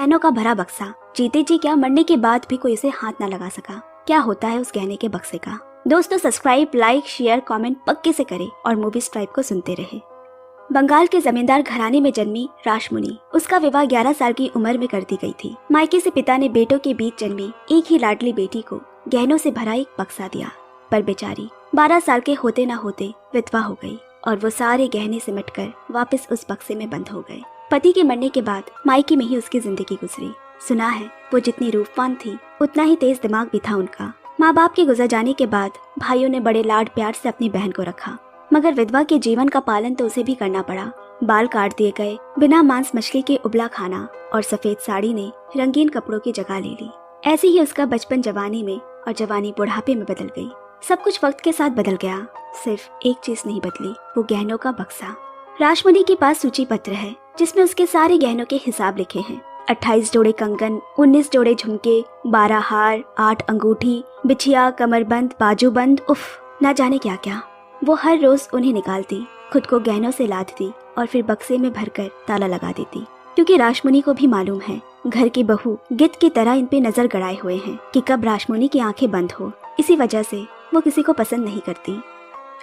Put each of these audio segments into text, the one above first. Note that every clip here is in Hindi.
गहनों का भरा बक्सा। जीते जी क्या, मरने के बाद भी कोई इसे हाथ न लगा सका। क्या होता है उस गहने के बक्से का? दोस्तों सब्सक्राइब, लाइक, शेयर, कमेंट पक्के से करें और मूवी स्ट्राइप को सुनते रहे। बंगाल के जमींदार घराने में जन्मी रासमुनी। उसका विवाह 11 साल की उम्र में कर दी गई थी। मायके से पिता ने बेटों के बीच जन्मी एक ही लाडली बेटी को गहनों से भरा एक बक्सा दिया, पर बेचारी 12 साल के होते न होते विधवा हो गई और वो सारे गहने सिमटकर वापस उस बक्से में बंद हो गए। पति के मरने के बाद मायके में ही उसकी जिंदगी गुजरी। सुना है वो जितनी रूपवान थी उतना ही तेज दिमाग भी था उनका। माँ बाप के गुजर जाने के बाद भाइयों ने बड़े लाड प्यार से अपनी बहन को रखा, मगर विधवा के जीवन का पालन तो उसे भी करना पड़ा। बाल काट दिए गए, बिना मांस मछली के उबला खाना और सफेद साड़ी ने रंगीन कपड़ों की जगह ले ली। ऐसे ही उसका बचपन जवानी में और जवानी बुढ़ापे में बदल गई। सब कुछ वक्त के साथ बदल गया, सिर्फ एक चीज नहीं बदली, वो गहनों का बक्सा। रासमुनी के पास सूची पत्र है जिसमें उसके सारे गहनों के हिसाब लिखे हैं। 28 जोड़े कंगन, 19 जोड़े झुमके, 12 हार, 8 अंगूठी, बिछिया, कमरबंद, बाजूबंद, उफ ना जाने क्या क्या। वो हर रोज उन्हें निकालती, खुद को गहनों से लादती और फिर बक्से में भरकर ताला लगा देती, क्योंकि रासमुनी को भी मालूम है घर की बहू गिद्ध की तरह इन पे नजर गड़ाए हुए हैं कि कब रासमुनी की आंखें बंद हो। इसी वजह से वो किसी को पसंद नहीं करती।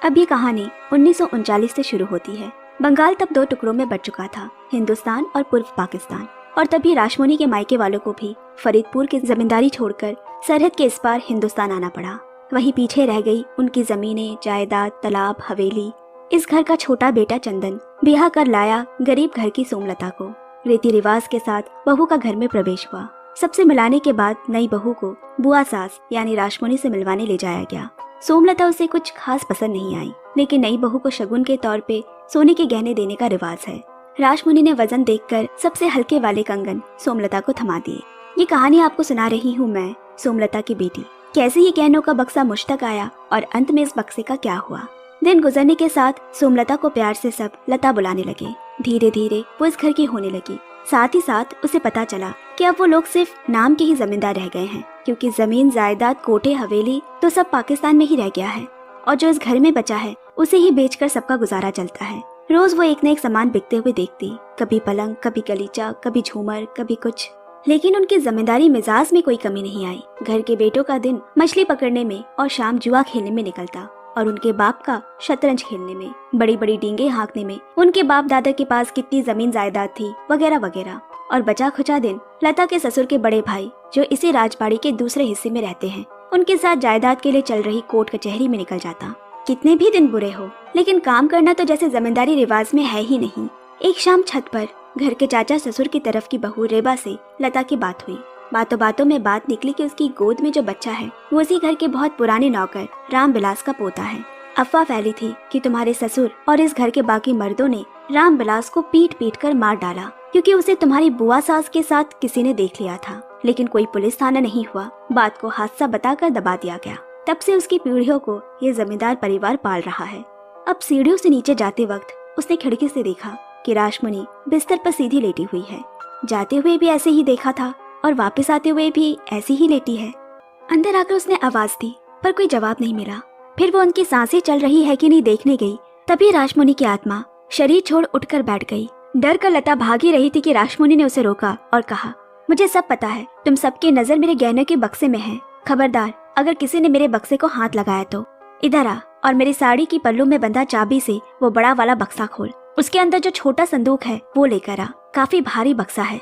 अब ये कहानी 1939 से शुरू होती है। बंगाल तब 2 टुकड़ों में बट चुका था, हिंदुस्तान और पूर्व पाकिस्तान। और तभी रासमुनी के मायके वालों को भी फरीदपुर की जमींदारी छोड़कर सरहद के इस पार हिंदुस्तान आना पड़ा। वहीं पीछे रह गई उनकी जमीनें, जायदाद, तालाब, हवेली। इस घर का छोटा बेटा चंदन ब्याह कर लाया गरीब घर की सोमलता को। रीति रिवाज के साथ बहू का घर में प्रवेश हुआ। सबसे मिलाने के बाद नई बहू को बुआ सास यानी रासमुनी से मिलवाने ले जाया गया। सोमलता उसे कुछ खास पसंद नहीं आई, लेकिन नई बहू को शगुन के तौर पे सोने के गहने देने का रिवाज है। रासमुनी ने वजन देखकर सबसे हल्के वाले कंगन सोमलता को थमा दिए। ये कहानी आपको सुना रही हूँ मैं, सोमलता की बेटी। कैसे ही गहनों का बक्सा मुझ तक आया और अंत में इस बक्से का क्या हुआ। दिन गुजरने के साथ सोमलता को प्यार से सब लता बुलाने लगे। धीरे धीरे वो इस घर की होने लगी। साथ ही साथ उसे पता चला कि अब वो लोग सिर्फ नाम के ही जमींदार रह गए हैं, क्योंकि जमीन, जायदाद, कोठे, हवेली तो सब पाकिस्तान में ही रह गया है और जो इस घर में बचा है उसे ही बेचकर सबका गुजारा चलता है। रोज वो एक न एक सामान बिकते हुए देखती, कभी पलंग, कभी गलीचा, कभी झूमर, कभी कुछ। लेकिन उनकी जमींदारी मिजाज में कोई कमी नहीं आई। घर के बेटों का दिन मछली पकड़ने में और शाम जुआ खेलने में निकलता और उनके बाप का शतरंज खेलने में, बड़ी बड़ी डींगे हाँकने में, उनके बाप दादा के पास कितनी जमीन जायदाद थी वगैरह वगैरह। और बचा खुचा दिन लता के ससुर के बड़े भाई जो इसी राजबाड़ी के दूसरे हिस्से में रहते हैं, उनके साथ जायदाद के लिए चल रही कोर्ट कचहरी में निकल जाता। कितने भी दिन बुरे हो, लेकिन काम करना तो जैसे जमींदारी रिवाज में है ही नहीं। एक शाम छत पर घर के चाचा ससुर की तरफ की बहू रेबा से लता की बात हुई। बातों बातों में बात निकली कि उसकी गोद में जो बच्चा है वो उसी घर के बहुत पुराने नौकर राम बिलास का पोता है। अफवाह फैली थी कि तुम्हारे ससुर और इस घर के बाकी मर्दों ने राम बिलास को पीट पीट कर मार डाला, क्योंकि उसे तुम्हारी बुआ सास के साथ किसी ने देख लिया था। लेकिन कोई पुलिस थाना नहीं हुआ, बात को हादसा बताकर दबा दिया गया। तब से उसकी पीढ़ियों को ये जमींदार परिवार पाल रहा है। अब सीढ़ियों से नीचे जाते वक्त उसने खिड़की से देखा कि रासमुनी बिस्तर पर सीधी लेटी हुई है। जाते हुए भी ऐसे ही देखा था और वापस आते हुए भी ऐसी ही लेटी है। अंदर आकर उसने आवाज दी, पर कोई जवाब नहीं मिला। फिर वो उनकी सांसें चल रही है कि नहीं देखने गई। तभी रासमुनी की आत्मा शरीर छोड़ उठकर बैठ गई। डर कर लता भागी रही थी कि रासमुनी ने उसे रोका और कहा, मुझे सब पता है, तुम सबकी नजर मेरे गहनों के बक्से में है। खबरदार, अगर किसी ने मेरे बक्से को हाथ लगाया तो इधर आ और मेरी साड़ी की पल्लू में बंधा चाबी से वो बड़ा वाला बक्सा खोल। उसके अंदर जो छोटा संदूक है वो लेकर आ, काफी भारी बक्सा है।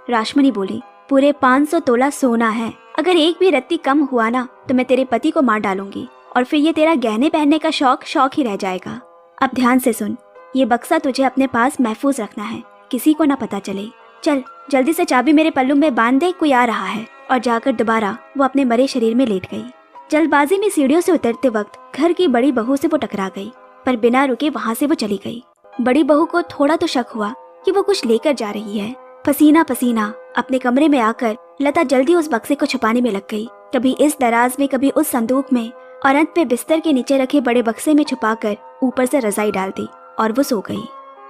रासमुनी बोली, पूरे 500 तोला सोना है। अगर एक भी रत्ती कम हुआ ना तो मैं तेरे पति को मार डालूंगी और फिर ये तेरा गहने पहनने का शौक ही रह जाएगा। अब ध्यान से सुन, ये बक्सा तुझे अपने पास महफूज रखना है, किसी को ना पता चले। चल जल्दी से चाबी मेरे पल्लू में बांध दे, कोई आ रहा है। और जाकर दोबारा वो अपने मरे शरीर में लेट गई। जल्दबाजी में सीढ़ियों से उतरते वक्त घर की बड़ी बहू से वो टकरा गई, पर बिना रुके वहाँ से वो चली गई। बड़ी बहू को थोड़ा तो शक हुआ कि वो कुछ लेकर जा रही है। पसीना पसीना अपने कमरे में आकर लता जल्दी उस बक्से को छुपाने में लग गई, कभी इस दराज में, कभी उस संदूक में, और अंत में बिस्तर के नीचे रखे बड़े बक्से में छुपाकर ऊपर से रजाई डाल दी और वो सो गई।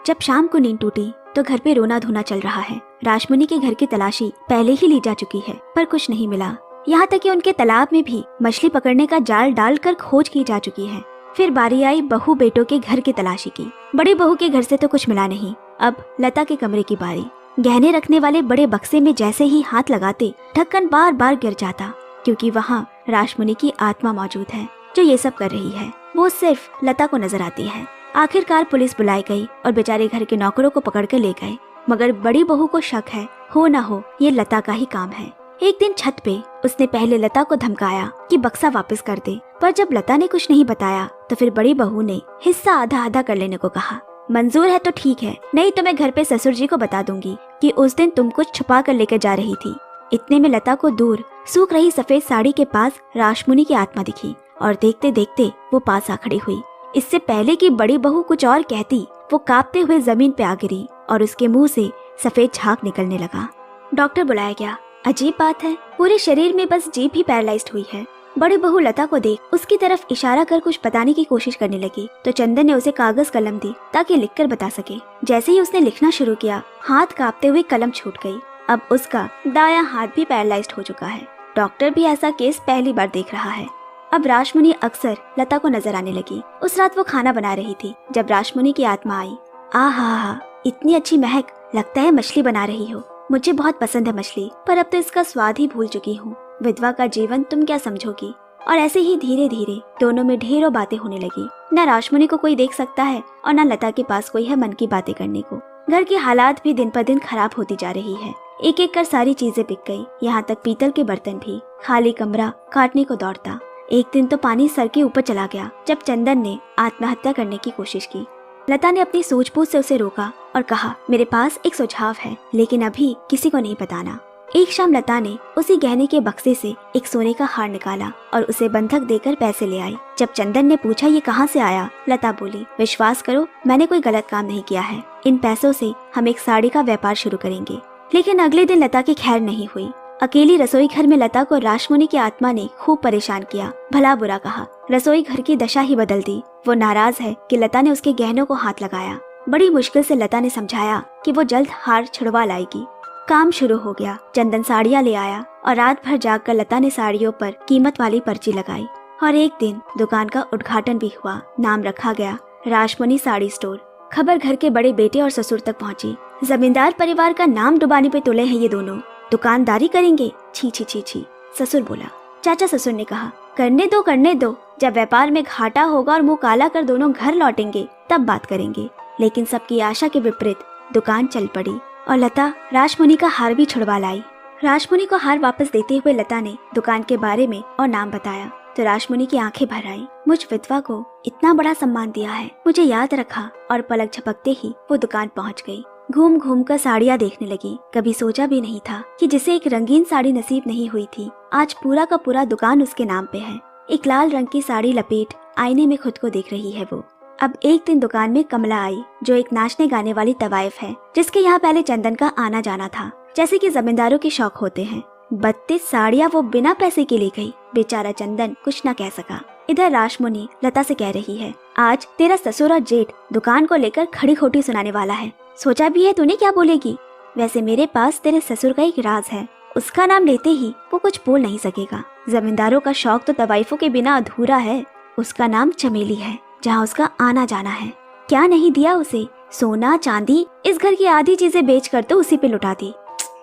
जब शाम को नींद टूटी तो घर पे रोना धोना चल रहा है। रासमुनी के घर की तलाशी पहले ही ली जा चुकी है, पर कुछ नहीं मिला। यहाँ तक कि उनके तालाब में भी मछली पकड़ने का जाल डालकर खोज की जा चुकी है। फिर बारी आई बहू बेटों के घर की तलाशी की। बड़ी बहू के घर से तो कुछ मिला नहीं। अब लता के कमरे की बारी। गहने रखने वाले बड़े बक्से में जैसे ही हाथ लगाते ढक्कन बार बार गिर जाता, क्योंकि वहाँ राजमुनि की आत्मा मौजूद है जो ये सब कर रही है। वो सिर्फ लता को नजर आती है। आखिरकार पुलिस बुलाई गई और बेचारे घर के नौकरों को पकड़ कर ले गए, मगर बड़ी बहू को शक है हो न हो ये लता का ही काम है। एक दिन छत पे उसने पहले लता को धमकाया कि बक्सा वापस कर दे, पर जब लता ने कुछ नहीं बताया तो फिर बड़ी बहू ने हिस्सा आधा आधा कर लेने को कहा। मंजूर है तो ठीक है, नहीं तो मैं घर पे ससुर जी को बता दूंगी कि उस दिन तुम कुछ छुपा कर लेकर जा रही थी। इतने में लता को दूर सूख रही सफेद साड़ी के पास राजमुनि की आत्मा दिखी और देखते देखते वो पास आ खड़ी हुई। इससे पहले कि बड़ी बहू कुछ और कहती, वो कांपते हुए जमीन पे आ गिरी और उसके मुंह से सफेद झाग निकलने लगा। डॉक्टर बुलाया गया। अजीब बात है, पूरे शरीर में बस जीभ ही पैरालाइज्ड हुई है। बड़ी बहू लता को देख उसकी तरफ इशारा कर कुछ बताने की कोशिश करने लगी तो चंदन ने उसे कागज कलम दी ताकि लिखकर बता सके। जैसे ही उसने लिखना शुरू किया, हाथ कांपते हुए कलम छूट गई। अब उसका दायां हाथ भी पैरालाइज्ड हो चुका है। डॉक्टर भी ऐसा केस पहली बार देख रहा है। अब राजमुनि अक्सर लता को नजर आने लगी। उस रात वो खाना बना रही थी जब राजमुनि की आत्मा आई। आहा, इतनी अच्छी महक, लगता है मछली बना रही हो। मुझे बहुत पसंद है मछली, पर अब तो इसका स्वाद ही भूल चुकी हूँ। विधवा का जीवन तुम क्या समझोगी। और ऐसे ही धीरे धीरे दोनों में ढेरों बातें होने लगी। न राजमुनि को कोई देख सकता है और न लता के पास कोई है मन की बातें करने को। घर की हालात भी दिन पर दिन खराब होती जा रही है। एक एक कर सारी चीजें बिक गई, यहाँ तक पीतल के बर्तन भी। खाली कमरा काटने को दौड़ता। एक दिन तो पानी सर के ऊपर चला गया जब चंदन ने आत्महत्या करने की कोशिश की। लता ने अपनी सूझबूझ से उसे रोका और कहा, मेरे पास एक सुझाव है, लेकिन अभी किसी को नहीं बताना। एक शाम लता ने उसी गहने के बक्से से एक सोने का हार निकाला और उसे बंधक देकर पैसे ले आई। जब चंदन ने पूछा ये कहाँ से आया, लता बोली, विश्वास करो मैंने कोई गलत काम नहीं किया है। इन पैसों से हम एक साड़ी का व्यापार शुरू करेंगे। लेकिन अगले दिन लता की खैर नहीं हुई। अकेली रसोई घर में लता को राजमुनि की आत्मा ने खूब परेशान किया, भला बुरा कहा। रसोई घर की दशा ही बदल दी। वो नाराज है कि लता ने उसके गहनों को हाथ लगाया। बड़ी मुश्किल से लता ने समझाया कि वो जल्द हार छुड़वा लाएगी। काम शुरू हो गया। चंदन साड़ियाँ ले आया और रात भर जागकर लता ने साड़ियों पर कीमत वाली पर्ची लगाई। और एक दिन दुकान का उद्घाटन भी हुआ। नाम रखा गया राजमुनि साड़ी स्टोर। खबर घर के बड़े बेटे और ससुर तक पहुंची। जमींदार परिवार का नाम डुबाने पे तुले हैं ये दोनों। दुकानदारी करेंगे, छी छी छी छी। ससुर बोला। चाचा ससुर ने कहा, करने दो, जब व्यापार में घाटा होगा और मुंह काला कर दोनों घर लौटेंगे तब बात करेंगे। लेकिन सबकी आशा के विपरीत दुकान चल पड़ी और लता राजमुनि का हार भी छुड़वा लाई। राजमुनि को हार वापस देते हुए लता ने दुकान के बारे में और नाम बताया तो राजमुनि की आंखें भर आई। मुझ विधवा को इतना बड़ा सम्मान दिया है, मुझे याद रखा। और पलक झपकते ही वो दुकान पहुंच गई। घूम घूम कर साड़ियाँ देखने लगी। कभी सोचा भी नहीं था कि जिसे एक रंगीन साड़ी नसीब नहीं हुई थी, आज पूरा का पूरा दुकान उसके नाम पे है। एक लाल रंग की साड़ी लपेट आईने में खुद को देख रही है वो। अब एक दिन दुकान में कमला आई, जो एक नाचने गाने वाली तवाइफ है, जिसके यहाँ पहले चंदन का आना जाना था, जैसे कि जमींदारों के शौक होते हैं। 32 साड़ियाँ वो बिना पैसे के ले गई। बेचारा चंदन कुछ न कह सका। इधर राजमुनि लता से कह रही है, आज तेरा ससुर और जेठ दुकान को लेकर खड़ी खोटी सुनाने वाला है। सोचा भी है तूने क्या बोलेगी? वैसे मेरे पास तेरे ससुर का एक राज है, उसका नाम लेते ही वो कुछ बोल नहीं सकेगा। जमींदारों का शौक तो तवाइफों के बिना अधूरा है। उसका नाम चमेली है, जहाँ उसका आना जाना है। क्या नहीं दिया उसे, सोना चांदी, इस घर की आधी चीजें बेच कर तो उसी पे लुटा दी।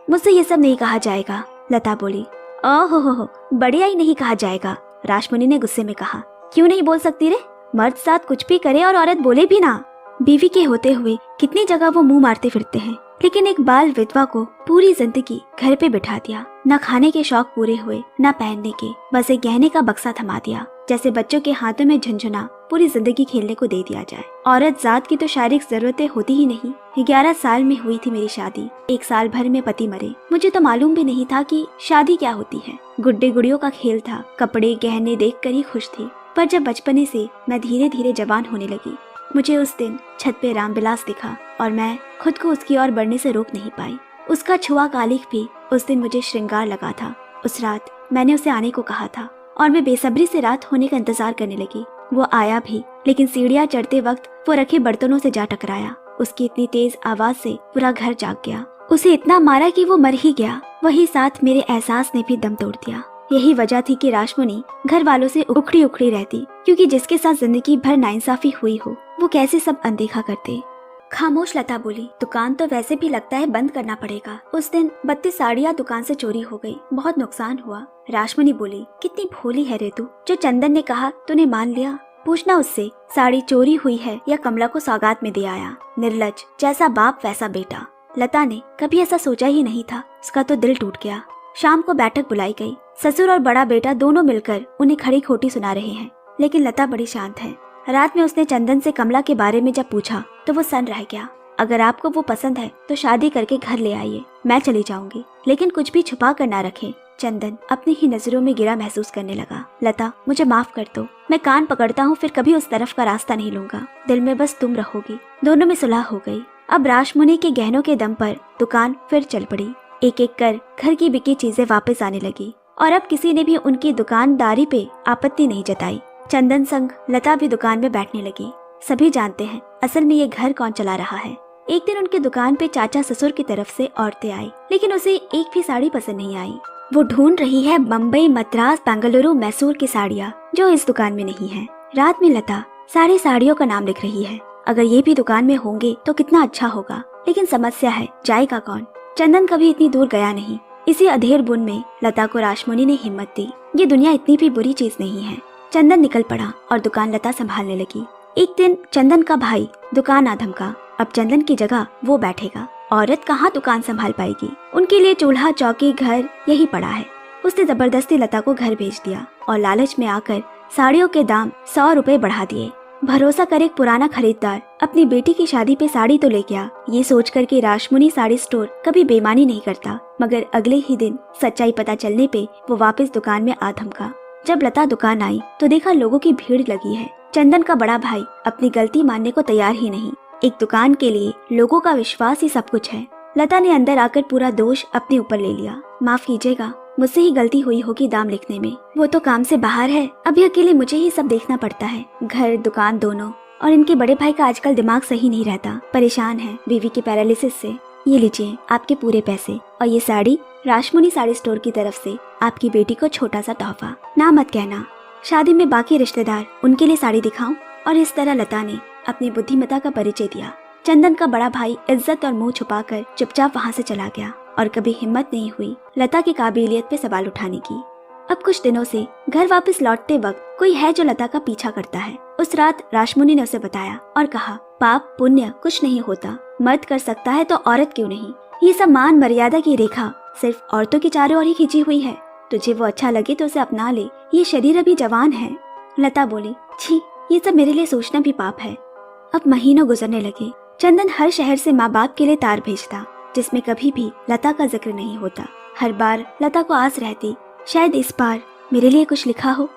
मुझसे ये सब नहीं कहा जाएगा, लता बोली। ओहो, बढ़िया ही नहीं कहा जाएगा, राजमुनि ने गुस्से में कहा। क्यों नहीं बोल सकती रे? मर्द साथ कुछ भी करे और औरत बोले भी ना। बीवी के होते हुए कितनी जगह वो मुंह मारते फिरते हैं, लेकिन एक बाल विधवा को पूरी जिंदगी घर पे बिठा दिया। न खाने के शौक पूरे हुए, न पहनने के, बस एक गहने का बक्सा थमा दिया। जैसे बच्चों के हाथों में झुनझुना पूरी जिंदगी खेलने को दे दिया जाए। औरत जात की तो शारीरिक जरूरतें होती ही नहीं। 11 साल में हुई थी मेरी शादी, 1 साल भर में पति मरे। मुझे तो मालूम भी नहीं था कि शादी क्या होती है। गुड्डे गुड़ियों का खेल था। कपड़े गहने देख कर ही खुश थी। पर जब बचपने से मैं धीरे धीरे जवान होने लगी, मुझे उस दिन छत पे रामविलास दिखा और मैं खुद को उसकी ओर बढ़ने से रोक नहीं पाई। उसका छुआ कालिख भी उस दिन मुझे श्रृंगार लगा था। उस रात मैंने उसे आने को कहा था और मैं बेसब्री से रात होने का इंतजार करने लगी। वो आया भी, लेकिन सीढ़ियाँ चढ़ते वक्त वो रखे बर्तनों से जा टकराया। उसकी इतनी तेज आवाज से पूरा घर जाग गया। उसे इतना मारा कि वो मर ही गया। वही साथ मेरे एहसास ने भी दम तोड़ दिया। यही वजह थी कि राजमुनि घर वालों से उखड़ी उखड़ी रहती, क्योंकि जिसके साथ जिंदगी भर नाइंसाफी हुई हो वो कैसे सब अनदेखा करते। खामोश लता बोली, दुकान तो वैसे भी लगता है बंद करना पड़ेगा। उस दिन 32 साड़ियाँ दुकान से चोरी हो गई, बहुत नुकसान हुआ। राजमणि बोली, कितनी भोली है रे तू, जो चंदन ने कहा तूने मान लिया। पूछना उससे साड़ी चोरी हुई है या कमला को सौगात में दे आया। निर्लज, जैसा बाप वैसा बेटा। लता ने कभी ऐसा सोचा ही नहीं था, उसका तो दिल टूट गया। शाम को बैठक बुलाई गई। ससुर और बड़ा बेटा दोनों मिलकर उन्हें खड़ी खोटी सुना रहे हैं, लेकिन लता बड़ी शांत है। रात में उसने चंदन से कमला के बारे में जब पूछा तो वो सन्न रह गया। अगर आपको वो पसंद है तो शादी करके घर ले आइए, मैं चली जाऊंगी, लेकिन कुछ भी छुपा कर ना रखें। चंदन अपनी ही नजरों में गिरा महसूस करने लगा। लता, मुझे माफ कर दो, मैं कान पकड़ता हूँ, फिर कभी उस तरफ का रास्ता नहीं लूंगा। दिल में बस तुम रहोगी। दोनों में सुलह हो गई। अब राजमुनि के गहनों के दम पर दुकान फिर चल पड़ी। एक एक कर घर की बिकी चीजें वापस आने लगी और अब किसी ने भी उनकी दुकानदारी पे आपत्ति नहीं जताई। चंदन संग लता भी दुकान में बैठने लगी। सभी जानते हैं असल में ये घर कौन चला रहा है। एक दिन उनकी दुकान पे चाचा ससुर की तरफ से औरतें आई, लेकिन उसे एक भी साड़ी पसंद नहीं आई। वो ढूंढ रही है बम्बई, मद्रास, बेंगलुरु, मैसूर की साड़ियाँ जो इस दुकान में नहीं है। रात में लता सारी साड़ियों का नाम लिख रही है। अगर ये भी दुकान में होंगे तो कितना अच्छा होगा, लेकिन समस्या है जाएगा कौन। चंदन कभी इतनी दूर गया नहीं। इसी अधेर बुन में लता को राजमुनि ने हिम्मत दी। ये दुनिया इतनी भी बुरी चीज नहीं है। चंदन निकल पड़ा और दुकान लता संभालने लगी। एक दिन चंदन का भाई दुकान आ धमका, अब चंदन की जगह वो बैठेगा। औरत कहाँ दुकान संभाल पाएगी, उनके लिए चूल्हा चौकी घर यही पड़ा है। उसने जबरदस्ती लता को घर भेज दिया और लालच में आकर साड़ियों के दाम 100 रुपए बढ़ा दिए। भरोसा कर एक पुराना खरीदार अपनी बेटी की शादी पे साड़ी तो ले गया, ये सोच कर कि राजमुनि साड़ी स्टोर कभी बेईमानी नहीं करता। मगर अगले ही दिन सच्चाई पता चलने पे वो वापस दुकान में आ धमका। जब लता दुकान आई तो देखा लोगों की भीड़ लगी है। चंदन का बड़ा भाई अपनी गलती मानने को तैयार ही नहीं। एक दुकान के लिए लोगों का विश्वास ही सब कुछ है। लता ने अंदर आकर पूरा दोष अपने ऊपर ले लिया। माफ कीजिएगा, मुझसे ही गलती हुई होगी दाम लिखने में। वो तो काम से बाहर है, अभी अकेले मुझे ही सब देखना पड़ता है, घर दुकान दोनों। और इनके बड़े भाई का आजकल दिमाग सही नहीं रहता, परेशान है बीवी की पैरालिसिस से। ये लीजिए आपके पूरे पैसे, और ये साड़ी राजमुनि साड़ी स्टोर की तरफ से आपकी बेटी को छोटा सा तोहफा। ना मत कहना, शादी में बाकी रिश्तेदार उनके लिए साड़ी दिखाऊं। और इस तरह लता ने अपनी बुद्धिमत्ता का परिचय दिया। चंदन का बड़ा भाई इज्जत और मुंह छुपाकर चुपचाप वहाँ से चला गया और कभी हिम्मत नहीं हुई लता की काबिलियत पे सवाल उठाने की। अब कुछ दिनों से घर वापस लौटते वक्त कोई है जो लता का पीछा करता है। उस रात राजमुनि ने उसे बताया और कहा, पाप पुण्य कुछ नहीं होता, मर्द कर सकता है तो औरत क्यों नहीं। ये सब मान मर्यादा की रेखा सिर्फ औरतों के चारों ओर ही खींची हुई है। तुझे वो अच्छा लगे तो उसे अपना ले, ये शरीर अभी जवान है। लता बोली, छी, ये सब मेरे लिए सोचना भी पाप है। अब महीनों गुजरने लगे। चंदन हर शहर से माँ बाप के लिए तार भेजता, जिसमें कभी भी लता का जिक्र नहीं होता। हर बार लता को आस रहती, शायद इस बार मेरे लिए कुछ लिखा हो।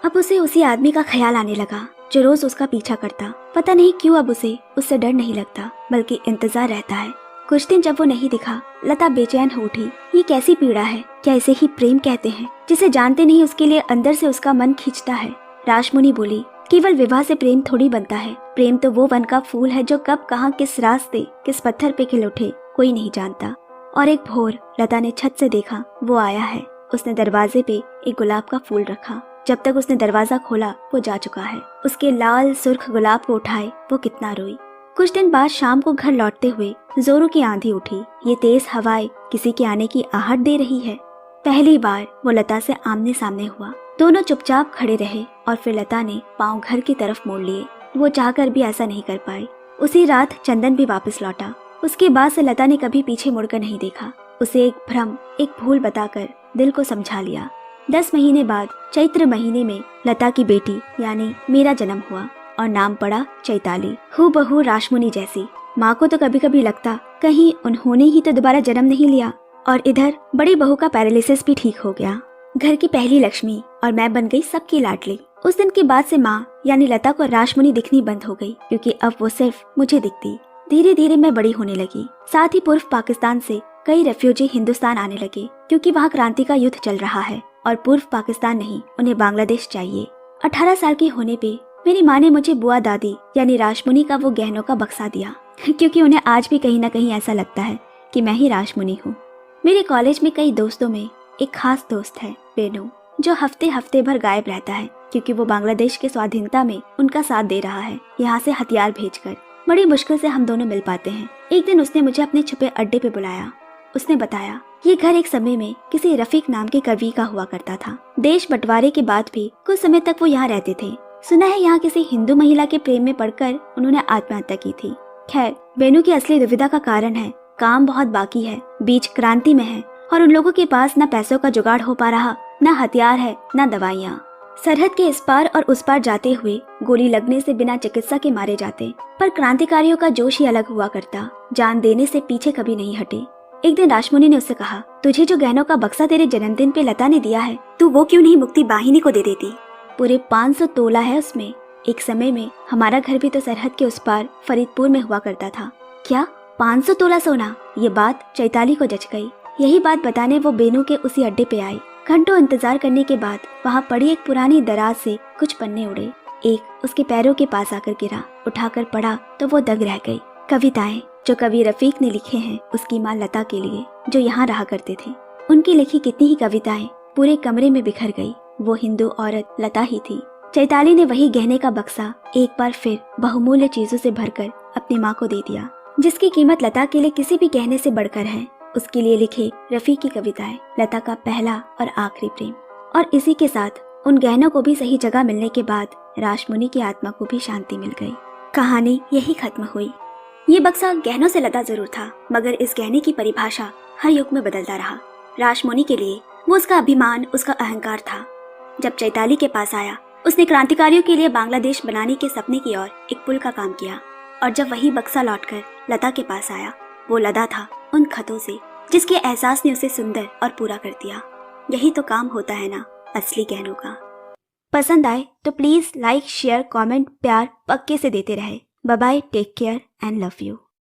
अब उसे उसी आदमी का ख्याल आने लगा जो रोज उसका पीछा करता। पता नहीं क्यों अब उसे उससे डर नहीं लगता, बल्कि इंतजार रहता है। कुछ दिन जब वो नहीं दिखा, लता बेचैन हो उठी। ये कैसी पीड़ा है, क्या इसे ही प्रेम कहते हैं, जिसे जानते नहीं उसके लिए अंदर से उसका मन खींचता है। राजमुनि बोली, केवल विवाह से प्रेम थोड़ी बनता है। प्रेम तो वो वन का फूल है जो कब कहाँ किस रास्ते किस पत्थर पे खिल उठे कोई नहीं जानता। और एक भोर लता ने छत से देखा, वो आया है। उसने दरवाजे पे एक गुलाब का फूल रखा। जब तक उसने दरवाजा खोला वो जा चुका है। उसके लाल सुर्ख गुलाब को उठाए वो कितना रोई। कुछ दिन बाद शाम को घर लौटते हुए जोरों की आंधी उठी। ये तेज हवाएं किसी के आने की आहट दे रही है। पहली बार वो लता से आमने सामने हुआ। दोनों चुपचाप खड़े रहे और फिर लता ने पांव घर की तरफ मोड़ लिए। वो चाहकर भी ऐसा नहीं कर पाई। उसी रात चंदन भी वापस लौटा। उसके बाद से लता ने कभी पीछे मुड़कर नहीं देखा। उसे एक भ्रम, एक भूल बताकर दिल को समझा लिया। 10 महीने बाद चैत्र महीने में लता की बेटी यानी मेरा जन्म हुआ और नाम पड़ा चैताली। हूबहू राजमुनि जैसी। माँ को तो कभी कभी लगता कहीं उन्होंने ही तो दोबारा जन्म नहीं लिया। और इधर बड़ी बहू का पैरालिसिस भी ठीक हो गया। घर की पहली लक्ष्मी और मैं बन गई सबकी लाडली। उस दिन के बाद से माँ यानी लता को राजमुनि दिखनी बंद हो गई, क्योंकि अब वो सिर्फ मुझे दिखती। धीरे धीरे मैं बड़ी होने लगी। साथ ही पूर्व पाकिस्तान से कई रेफ्यूजी हिंदुस्तान आने लगे, क्योंकि वहाँ क्रांति का युद्ध चल रहा है और पूर्व पाकिस्तान नहीं, उन्हें बांग्लादेश चाहिए। 18 साल की होने पे मेरी माँ ने मुझे बुआ दादी यानी राजमुनि का वो गहनों का बक्सा दिया, क्योंकि उन्हें आज भी कहीं न कहीं ऐसा लगता है कि मैं ही राजमुनि हूँ। मेरे कॉलेज में कई दोस्तों में एक खास दोस्त है बेनू, जो हफ्ते हफ्ते भर गायब रहता है, क्योंकि वो बांग्लादेश के स्वाधीनता में उनका साथ दे रहा है, यहाँ से हथियार भेजकर। बड़ी मुश्किल से हम दोनों मिल पाते हैं। एक दिन उसने मुझे अपने छुपे अड्डे पे बुलाया। उसने बताया ये घर एक समय में किसी रफीक नाम के कवि का हुआ करता था। देश बंटवारे के बाद भी कुछ समय तक वो यहाँ रहते थे। सुना है यहाँ किसी हिंदू महिला के प्रेम में पड़कर उन्होंने आत्महत्या की थी। खैर, बेनू की असली दुविधा का कारण है काम बहुत बाकी है, बीच क्रांति में है और उन लोगों के पास न पैसों का जुगाड़ हो पा रहा, न हथियार है, न दवाइयाँ। सरहद के इस पार और उस पार जाते हुए गोली लगने से बिना चिकित्सा के मारे जाते। पर क्रांतिकारियों का जोश ही अलग हुआ करता, जान देने से पीछे कभी नहीं हटे। एक दिन राजमुनि ने उससे कहा, तुझे जो गहनों का बक्सा तेरे जन्मदिन पे लता ने दिया है, तू वो क्यों नहीं मुक्ति बाहिनी को दे देती? पूरे 500 तोला है उसमें। एक समय में हमारा घर भी तो सरहद के उस पार फरीदपुर में हुआ करता था। क्या 500 तोला सोना? ये बात चैताली को जच गई। यही बात बताने वो बेनू के उसी अड्डे पे आई। घंटों इंतजार करने के बाद वहाँ पड़ी एक पुरानी दराज से कुछ पन्ने उड़े। एक उसके पैरों के पास आकर गिरा। उठाकर पढ़ा तो वो दंग रह गई। कविताएं जो कवि रफीक ने लिखे हैं उसकी माँ लता के लिए, जो यहाँ रहा करते थे। उनकी लिखी कितनी ही कविताएं पूरे कमरे में बिखर गई। वो हिंदू औरत लता ही थी। चैताली ने वही गहने का बक्सा एक बार फिर बहुमूल्य चीजों से भरकर अपनी माँ को दे दिया, जिसकी कीमत लता के लिए किसी भी गहने से बढ़कर है। उसके लिए लिखे रफीक की कविताएं लता का पहला और आखिरी प्रेम। और इसी के साथ उन गहनों को भी सही जगह मिलने के बाद राजमुनि की आत्मा को भी शांति मिल गई। कहानी यही खत्म हुई। ये बक्सा गहनों से लदा जरूर था, मगर इस गहने की परिभाषा हर युग में बदलता रहा। राजमुनि के लिए वो उसका अभिमान, उसका अहंकार था। जब चैताली के पास आया, उसने क्रांतिकारियों के लिए बांग्लादेश बनाने के सपने की ओर एक पुल का काम किया। और जब वही बक्सा लौटकर लता के पास आया, वो लदा था उन खतों से जिसके एहसास ने उसे सुंदर और पूरा कर दिया। यही तो काम होता है ना असली गहनों का। पसंद आए तो प्लीज लाइक, शेयर, कमेंट, प्यार पक्के से देते रहे। Bye bye, take care and love you.